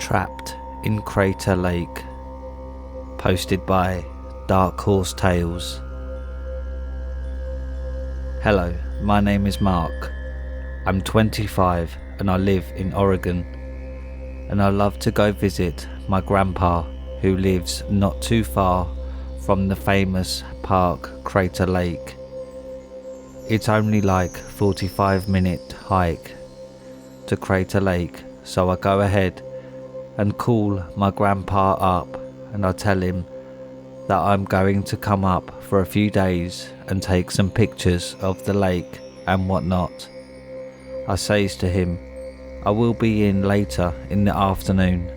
Trapped in Crater Lake. Posted by DarkHorseTales. Hello, my name is Mark. I'm 25 and I live in Oregon. And I love to go visit my grandpa who lives not too far from the famous park Crater Lake. It's only like 45-minute hike to Crater Lake, so I go ahead and call my grandpa up and I tell him that I'm going to come up for a few days and take some pictures of the lake and whatnot. I says to him, I will be in later in the afternoon.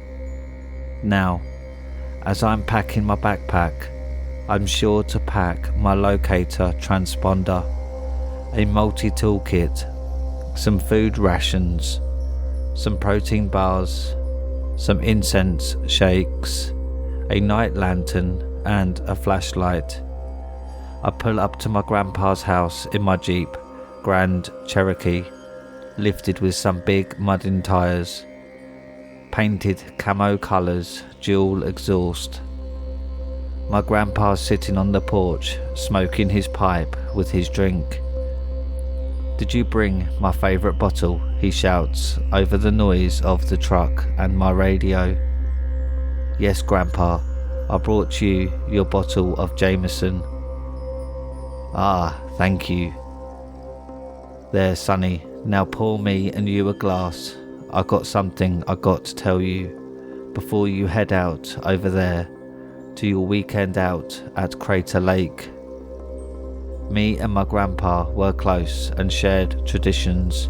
Now, as I'm packing my backpack, I'm sure to pack my locator transponder, a multi-tool kit, some food rations, some protein bars, some incense shakes, a night lantern and a flashlight. I pull up to my grandpa's house in my Jeep Grand Cherokee, lifted with some big mudding tyres, painted camo colours, dual exhaust. My grandpa's sitting on the porch, smoking his pipe with his drink. Did you bring my favourite bottle? He shouts over the noise of the truck and my radio. Yes, Grandpa, I brought you your bottle of Jameson. Ah, thank you. There, Sonny, now pour me and you a glass. I got something I got to tell you before you head out over there to your weekend out at Crater Lake. Me and my grandpa were close and shared traditions.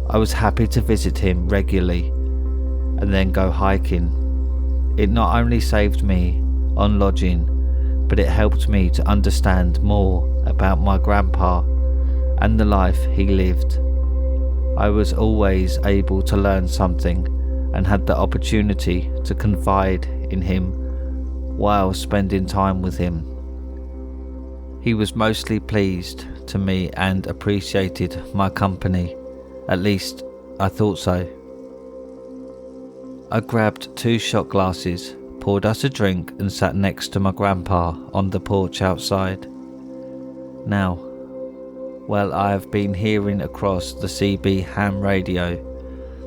I was happy to visit him regularly and then go hiking. It not only saved me on lodging, but it helped me to understand more about my grandpa and the life he lived. I was always able to learn something and had the opportunity to confide in him while spending time with him. He was mostly pleased to me and appreciated my company. At least, I thought so. I grabbed 2 shot glasses, poured us a drink and sat next to my grandpa on the porch outside. Now, well, I have been hearing across the CB ham radio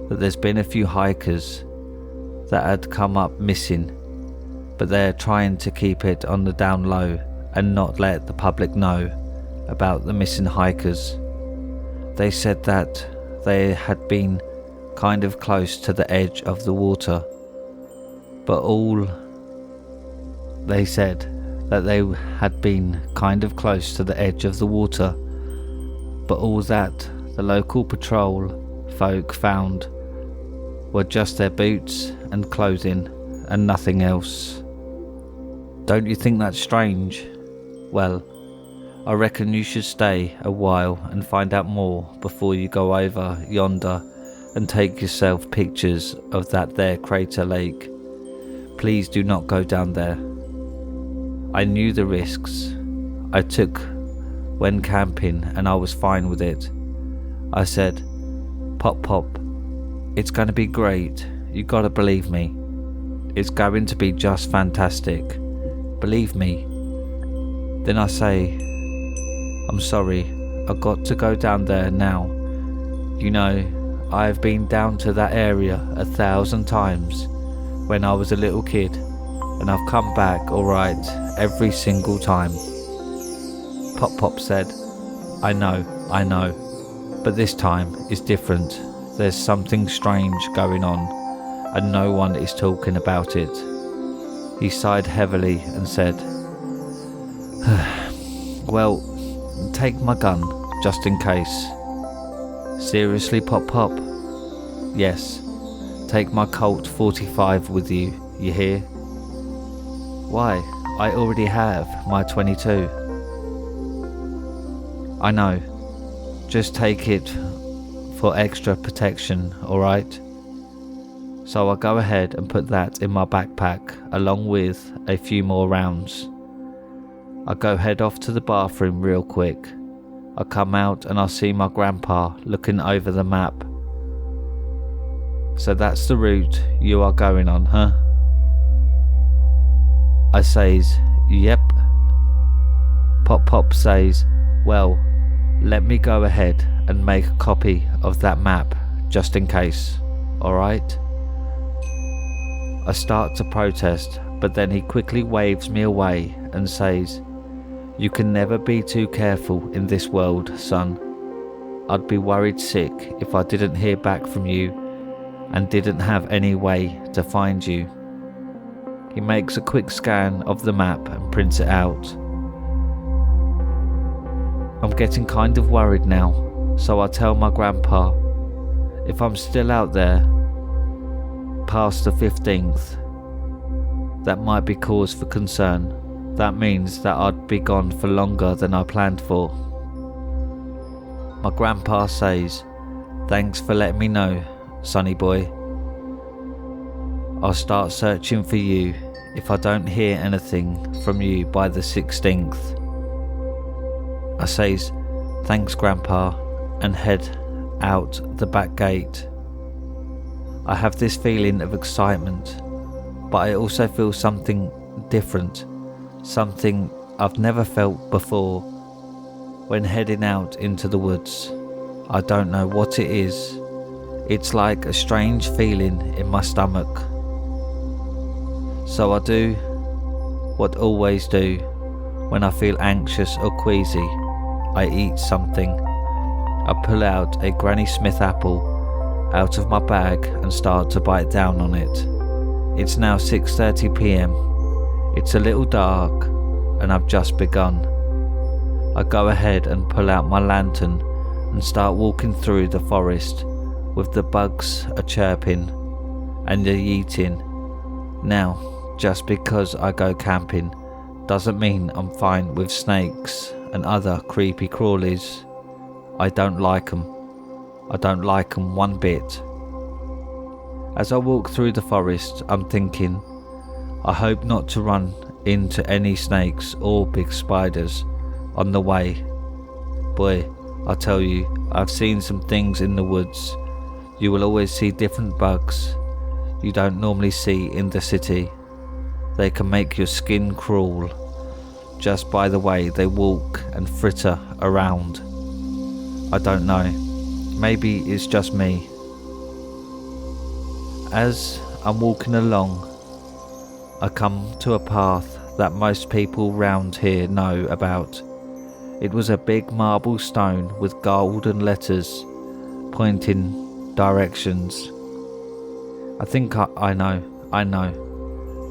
that there's been a few hikers that had come up missing, but they're trying to keep it on the down low and not let the public know about the missing hikers. They said that they had been kind of close to the edge of the water, but all they said that they had been kind of close to the edge of the water, but all that the local patrol folk found were just their boots and clothing and nothing else. Don't you think that's strange? Well, I reckon you should stay a while and find out more before you go over yonder and take yourself pictures of that there Crater Lake. Please do not go down there. I knew the risks I took when camping and I was fine with it. I said, Pop, it's going to be great. You gotta believe me. It's going to be just fantastic. Believe me. Then I say, I'm sorry, I got to go down there now. You know, I have been down to that area 1,000 times when I was a little kid, and I've come back alright every single time. Pop said, I know, but this time is different. There's something strange going on, and no one is talking about it. He sighed heavily and said, well, take my gun, just in case. Seriously, Pop? Yes, take my Colt 45 with you, you hear? Why, I already have my 22. I know, just take it for extra protection, alright? So I go ahead and put that in my backpack along with a few more rounds. I go head off to the bathroom real quick. I come out and I see my grandpa looking over the map. So that's the route you are going on, huh? I says, yep. Pop says, well, let me go ahead and make a copy of that map just in case, alright? I start to protest, but then he quickly waves me away and says, you can never be too careful in this world, son. I'd be worried sick if I didn't hear back from you and didn't have any way to find you. He makes a quick scan of the map and prints it out. I'm getting kind of worried now, so I tell my grandpa, if I'm still out there past the 15th, that might be cause for concern. That means that I'd be gone for longer than I planned for. My grandpa says, thanks for letting me know, sonny boy. I'll start searching for you if I don't hear anything from you by the 16th. I says, thanks grandpa, and head out the back gate. I have this feeling of excitement, but I also feel something different, something I've never felt before when heading out into the woods. I don't know what it is. It's like a strange feeling in my stomach. So I do what I always do when I feel anxious or queasy. I eat something. I pull out a Granny Smith apple out of my bag and start to bite down on it. It's now 6:30 p.m. It's a little dark and I've just begun. I go ahead and pull out my lantern and start walking through the forest with the bugs a chirping and a yeeting. Now, just because I go camping doesn't mean I'm fine with snakes and other creepy crawlies. I don't like them. I don't like them one bit. As I walk through the forest, I'm thinking, I hope not to run into any snakes or big spiders on the way. Boy, I tell you, I've seen some things in the woods. You will always see different bugs you don't normally see in the city. They can make your skin crawl just by the way they walk and fritter around. I don't know, maybe it's just me. As I'm walking along, I come to a path that most people round here know about. It was a big marble stone with golden letters pointing directions. I think I know.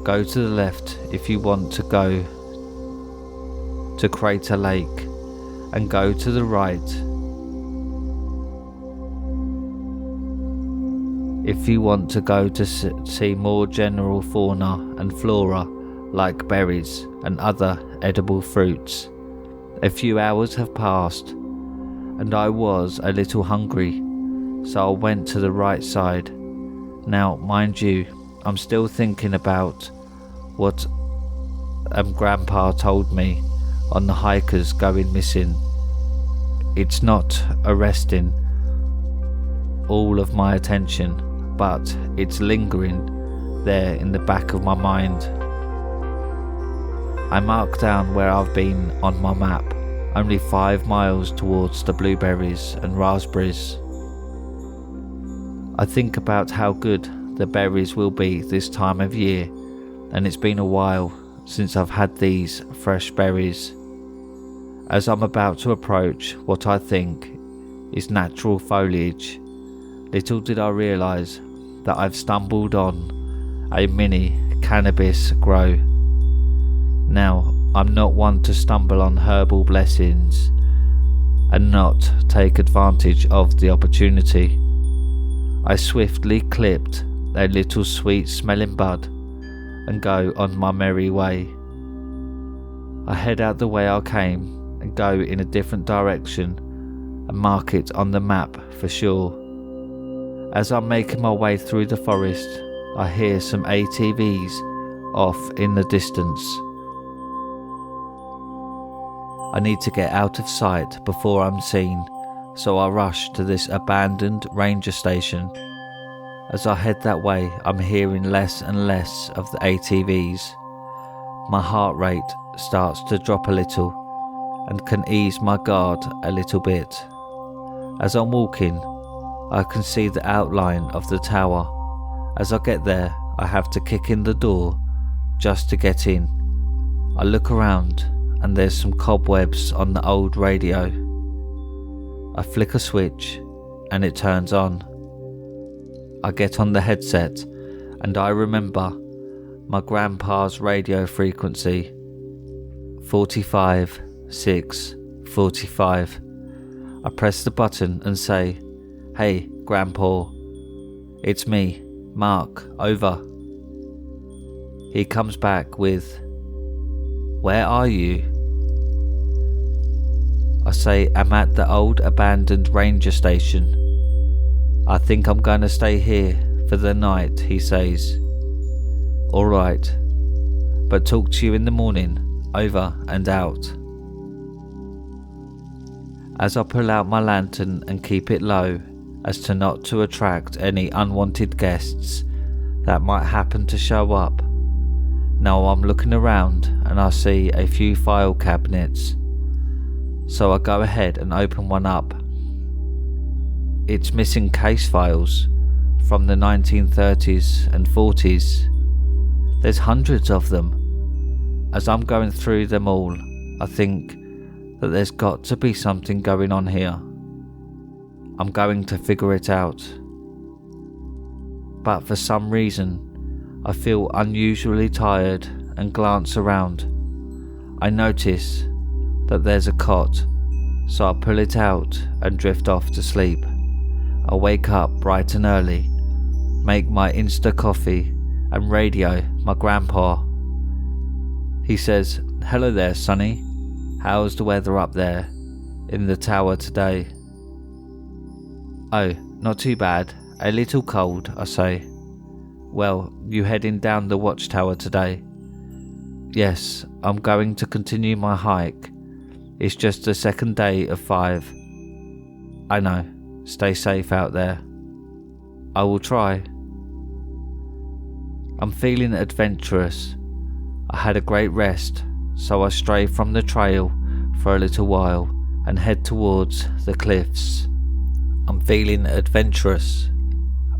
Go to the left if you want to go to Crater Lake, and go to the right if you want to go to see more general fauna and flora like berries and other edible fruits. A few hours have passed and I was a little hungry, so I went to the right side. Now, mind you, I'm still thinking about what Grandpa told me on the hikers going missing. It's not arresting all of my attention, but it's lingering there in the back of my mind. I mark down where I've been on my map, only 5 miles towards the blueberries and raspberries. I think about how good the berries will be this time of year, and it's been a while since I've had these fresh berries. As I'm about to approach what I think is natural foliage, little did I realise that I've stumbled on a mini cannabis grow. Now, I'm not one to stumble on herbal blessings and not take advantage of the opportunity. I swiftly clipped a little sweet smelling bud and go on my merry way. I head out the way I came and go in a different direction and mark it on the map for sure. As I'm making my way through the forest, I hear some ATVs off in the distance. I need to get out of sight before I'm seen, so I rush to this abandoned ranger station. As I head that way, I'm hearing less and less of the ATVs. My heart rate starts to drop a little and can ease my guard a little bit. As I'm walking, I can see the outline of the tower. As I get there, I have to kick in the door just to get in. I look around and there's some cobwebs on the old radio. I flick a switch and it turns on. I get on the headset and I remember my grandpa's radio frequency, 45, 6, 45. I press the button and say, "Hey, Grandpa, it's me, Mark, over." He comes back with, "Where are you?" I say, "I'm at the old abandoned ranger station. I think I'm going to stay here for the night," he says. "Alright, but talk to you in the morning, over and out." As I pull out my lantern and keep it low as to not to attract any unwanted guests that might happen to show up, now I'm looking around and I see a few file cabinets, so I go ahead and open one up. It's missing case files from the 1930s and 40s. There's hundreds of them. As I'm going through them all, I think that there's got to be something going on here. I'm going to figure it out. But for some reason, I feel unusually tired and glance around. I notice that there's a cot, so I pull it out and drift off to sleep. I wake up bright and early, make my Insta coffee and radio my grandpa. He says, "Hello there, Sonny. How's the weather up there in the tower today?" "Oh, not too bad. A little cold," I say. "Well, you heading down the watchtower today?" "Yes, I'm going to continue my hike. It's just the second day of 5. "I know. Stay safe out there." "I will try." I'm feeling adventurous. I had a great rest, so I stray from the trail for a little while and head towards the cliffs. I'm feeling adventurous.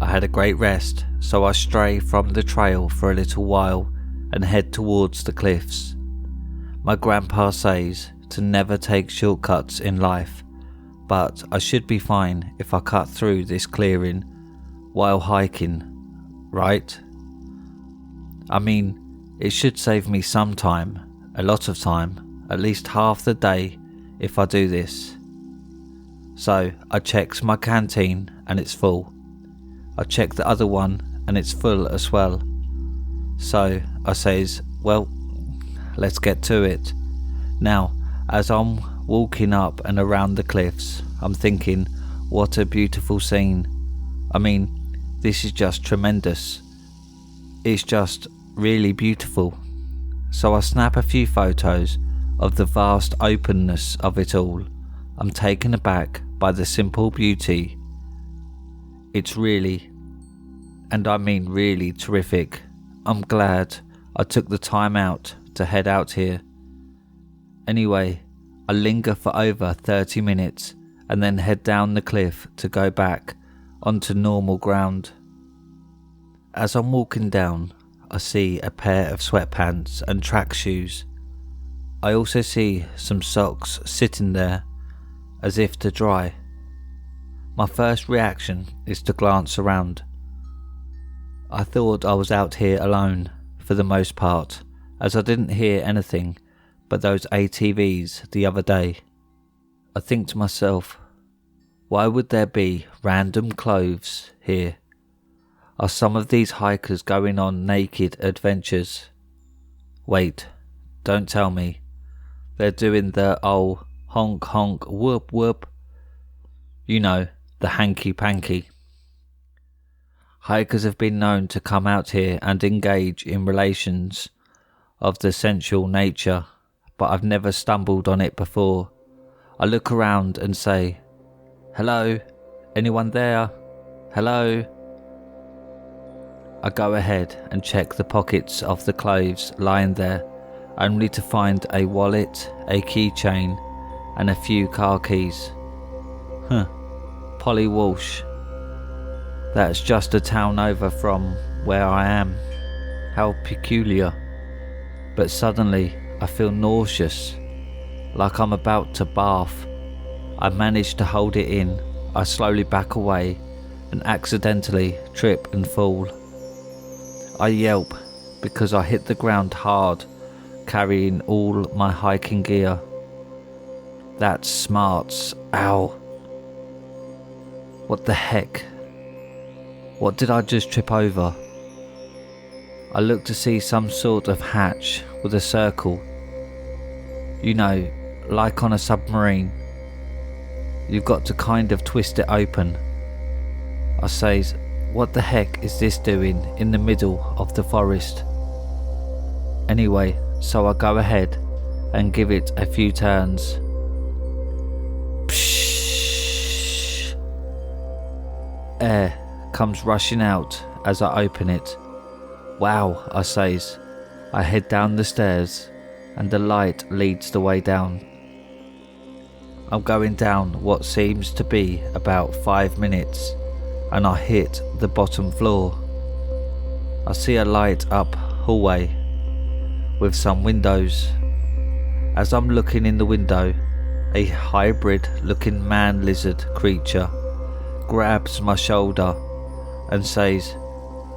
I had a great rest, so I stray from the trail for a little while and head towards the cliffs. My grandpa says to never take shortcuts in life, but I should be fine if I cut through this clearing while hiking, right? I mean, it should save me some time, a lot of time, at least half the day if I do this. So I checked my canteen and it's full. I checked the other one and it's full as well. So I says, "Well, let's get to it." Now, as I'm walking up and around the cliffs, I'm thinking, what a beautiful scene. I mean, this is just tremendous. It's just really beautiful. So I snap a few photos of the vast openness of it all. I'm taken aback by the simple beauty. It's really, and I mean really, terrific. I'm glad I took the time out to head out here. Anyway, I linger for over 30 minutes and then head down the cliff to go back onto normal ground. As I'm walking down, I see a pair of sweatpants and track shoes. I also see some socks sitting there as if to dry. My first reaction is to glance around. I thought I was out here alone for the most part, as I didn't hear anything but those ATVs the other day. I think to myself, why would there be random clothes here? Are some of these hikers going on naked adventures? Wait, don't tell me. They're doing the old honk honk whoop whoop. You know, the hanky panky. Hikers have been known to come out here and engage in relations of the sensual nature, but I've never stumbled on it before. I look around and say, "Hello? Anyone there? Hello?" I go ahead and check the pockets of the clothes lying there, only to find a wallet, a keychain, and a few car keys. Polly Walsh. That's just a town over from where I am. How peculiar. But suddenly I feel nauseous, like I'm about to barf. I manage to hold it in. I slowly back away and accidentally trip and fall. I yelp because I hit the ground hard, carrying all my hiking gear. That's smarts. Ow. What the heck? What did I just trip over? I look to see some sort of hatch with a circle. You know, like on a submarine. You've got to kind of twist it open. I says, what the heck is this doing in the middle of the forest? Anyway, so I go ahead and give it a few turns. Psh! Air comes rushing out as I open it. Wow, I says. I head down the stairs and the light leads the way down. I'm going down what seems to be about 5 minutes and I hit the bottom floor. I see a light up hallway with some windows. As I'm looking in the window, a hybrid looking man lizard creature grabs my shoulder and says,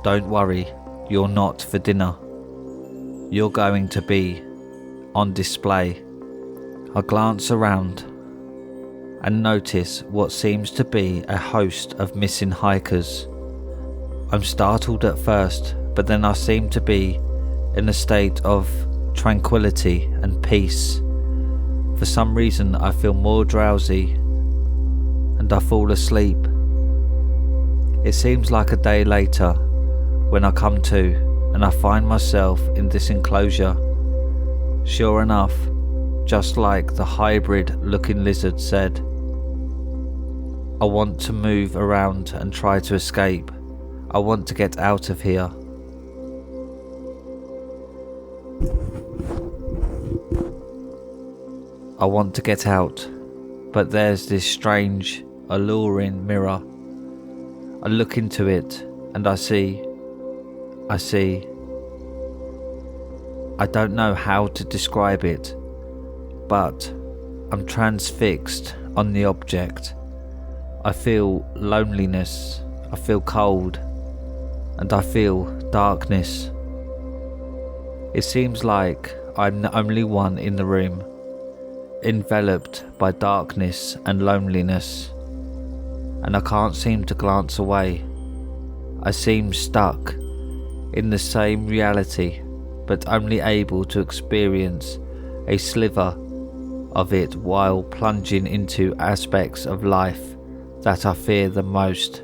"Don't worry, you're not for dinner. You're going to be on display." I glance around and notice what seems to be a host of missing hikers. I'm startled at first, but then I seem to be in a state of tranquility and peace. For some reason I feel more drowsy and I fall asleep. It seems like a day later when I come to and I find myself in this enclosure. Sure enough, just like the hybrid looking lizard said, I want to move around and try to escape. I want to get out of here. I want to get out, but there's this strange, alluring mirror. I look into it and I see. I don't know how to describe it, but I'm transfixed on the object. I feel loneliness, I feel cold, and I feel darkness. It seems like I'm the only one in the room, enveloped by darkness and loneliness, and I can't seem to glance away. I seem stuck in the same reality, but only able to experience a sliver of it while plunging into aspects of life that I fear the most.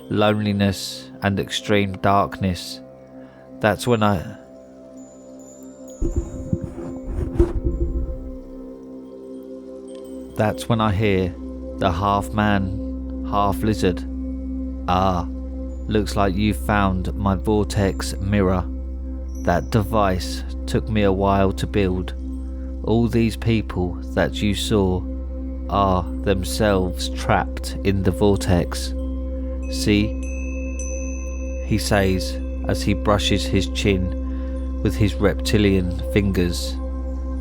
Loneliness and extreme darkness. That's when I hear the half man, half lizard. "Ah, looks like you found my vortex mirror. That device took me a while to build. All these people that you saw are themselves trapped in the vortex. See?" he says as he brushes his chin with his reptilian fingers.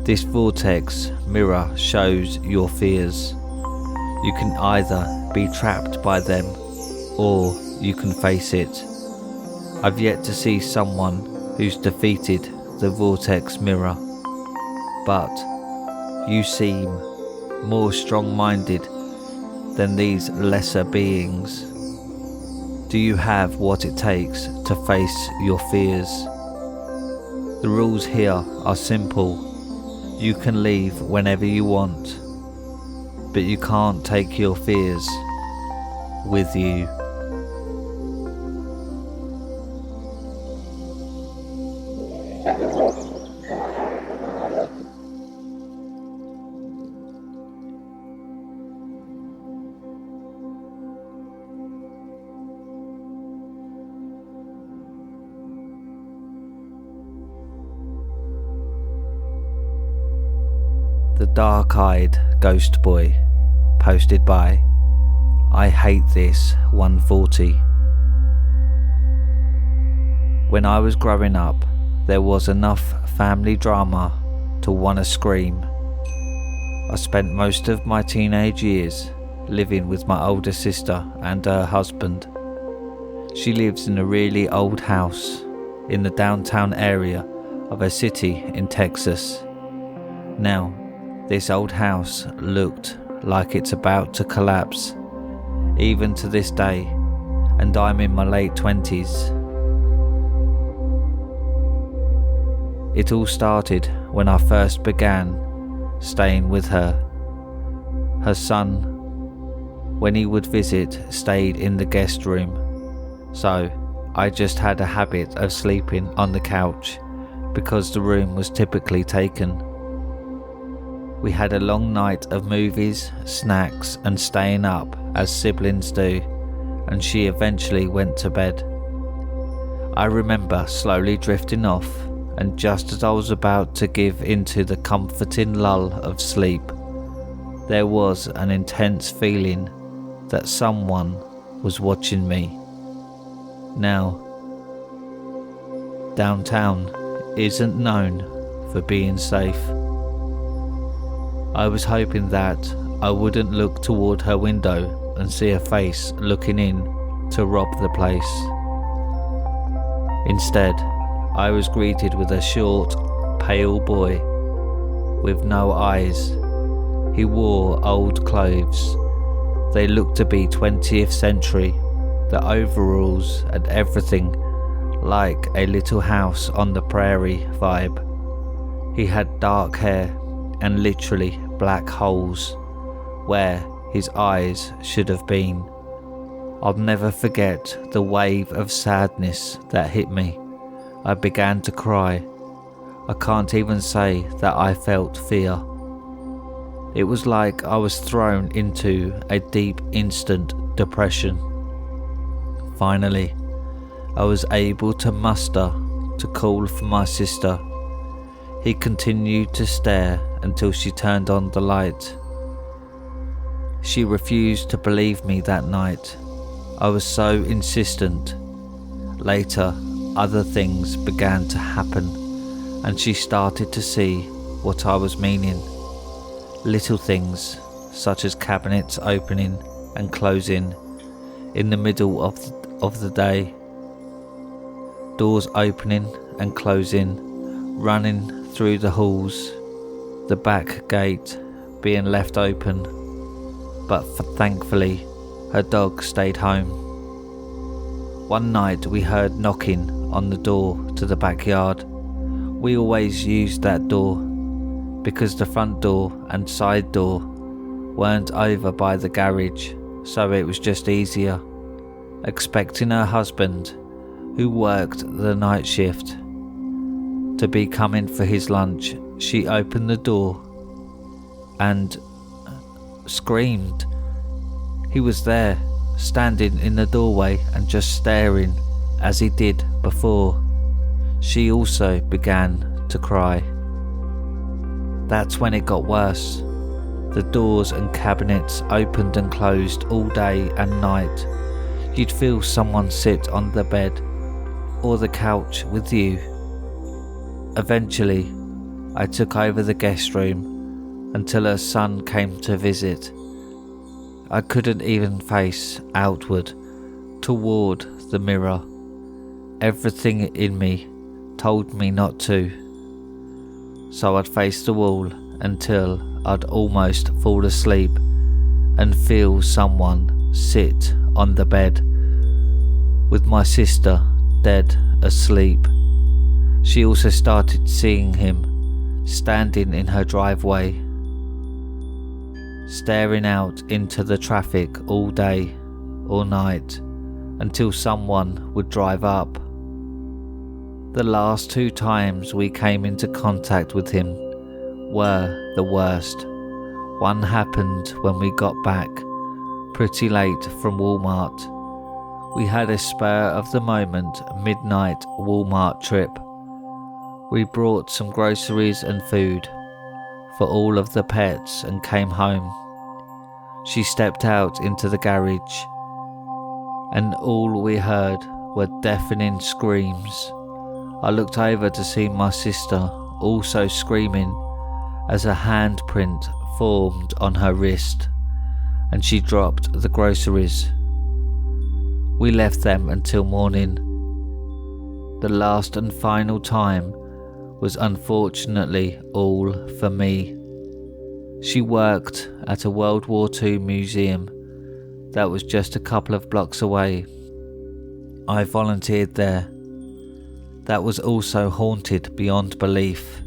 "This vortex mirror shows your fears. You can either be trapped by them or you can face it. I've yet to see someone who's defeated the vortex mirror, but you seem more strong-minded than these lesser beings. Do you have what it takes to face your fears? The rules here are simple. You can leave whenever you want, but you can't take your fears with you." The Dark-Eyed Ghost Boy, posted by I Hate This 140. When I was growing up, there was enough family drama to want to scream. I spent most of my teenage years living with my older sister and her husband. She lives in a really old house in the downtown area of a city in Texas. Now, this old house looked like it's about to collapse, even to this day, and I'm in my late 20s. It all started when I first began staying with her. Her son, when he would visit, stayed in the guest room, so I just had a habit of sleeping on the couch because the room was typically taken. We had a long night of movies, snacks and staying up as siblings do, and she eventually went to bed. I remember slowly drifting off, and just as I was about to give into the comforting lull of sleep, there was an intense feeling that someone was watching me. Now, downtown isn't known for being safe. I was hoping that I wouldn't look toward her window and see a face looking in to rob the place. Instead, I was greeted with a short, pale boy with no eyes. He wore old clothes. They looked to be 20th century, the overalls and everything, like a Little House on the Prairie vibe. He had dark hair and literally black holes where his eyes should have been. I'll never forget the wave of sadness that hit me. I began to cry. I can't even say that I felt fear. It was like I was thrown into a deep instant depression. Finally, I was able to muster to call for my sister. He continued to stare until she turned on the light. She refused to believe me that night. I was so insistent. Later, other things began to happen, and she started to see what I was meaning. Little things, such as cabinets opening and closing in the middle of the day, doors opening and closing, running through the halls, the back gate being left open, but thankfully her dog stayed home. One night we heard knocking on the door to the backyard. We always used that door because the front door and side door weren't over by the garage, so it was just easier. Expecting her husband, who worked the night shift, to be coming for his lunch, she opened the door and screamed. He was there, standing in the doorway and just staring as he did before. She also began to cry. That's when it got worse. The doors and cabinets opened and closed all day and night. You'd feel someone sit on the bed or the couch with you. Eventually, I took over the guest room until her son came to visit. I couldn't even face outward toward the mirror. Everything in me told me not to. So I'd face the wall until I'd almost fall asleep and feel someone sit on the bed with my sister dead asleep. She also started seeing him standing in her driveway, staring out into the traffic all day, all night, until someone would drive up. The last 2 times we came into contact with him were the worst. One happened when we got back pretty late from Walmart. We had a spur of the moment midnight Walmart trip. We brought some groceries and food. for all of the pets and came home. She stepped out into the garage, and all we heard were deafening screams. I looked over to see my sister also screaming as a handprint formed on her wrist, and she dropped the groceries. We left them until morning. The last and final time was unfortunately all for me. She worked at a World War II museum that was just a couple of blocks away. I volunteered there. That was also haunted beyond belief.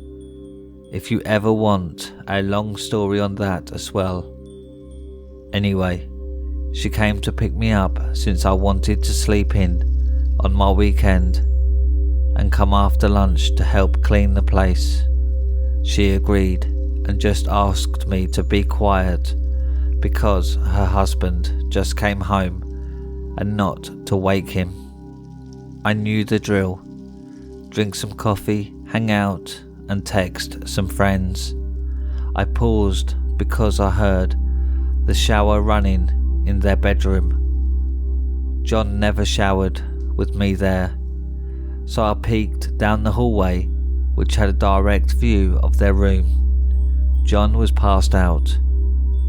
If you ever want a long story on that as well. Anyway, she came to pick me up since I wanted to sleep in on my weekend and come after lunch to help clean the place. She agreed and just asked me to be quiet because her husband just came home and not to wake him. I knew the drill. Drink some coffee, hang out and text some friends. I paused because I heard the shower running in their bedroom. John never showered with me there, so I peeked down the hallway which had a direct view of their room. John was passed out.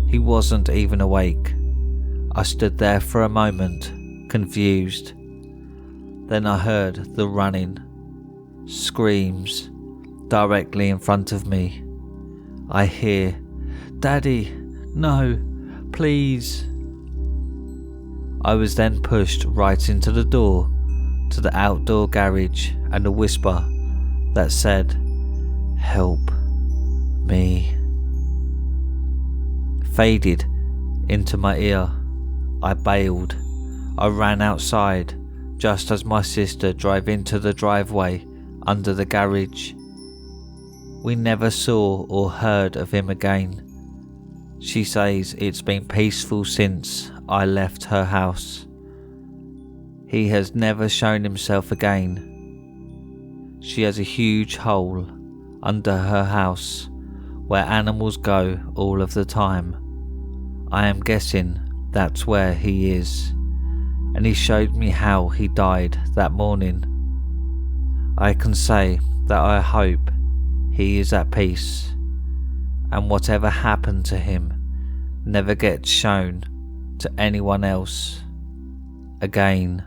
He wasn't even awake. I stood there for a moment, confused. Then I heard the running, screams, directly in front of me. I hear, "Daddy, no, please." I was then pushed right into the door to the outdoor garage, and a whisper that said, "Help me," faded into my ear. I bailed. I ran outside just as my sister drove into the driveway under the garage. We never saw or heard of him again. She says it's been peaceful since I left her house. He has never shown himself again. She has a huge hole under her house where animals go all of the time. I am guessing that's where he is, and he showed me how he died that morning. I can say that I hope he is at peace, and whatever happened to him never gets shown to anyone else again.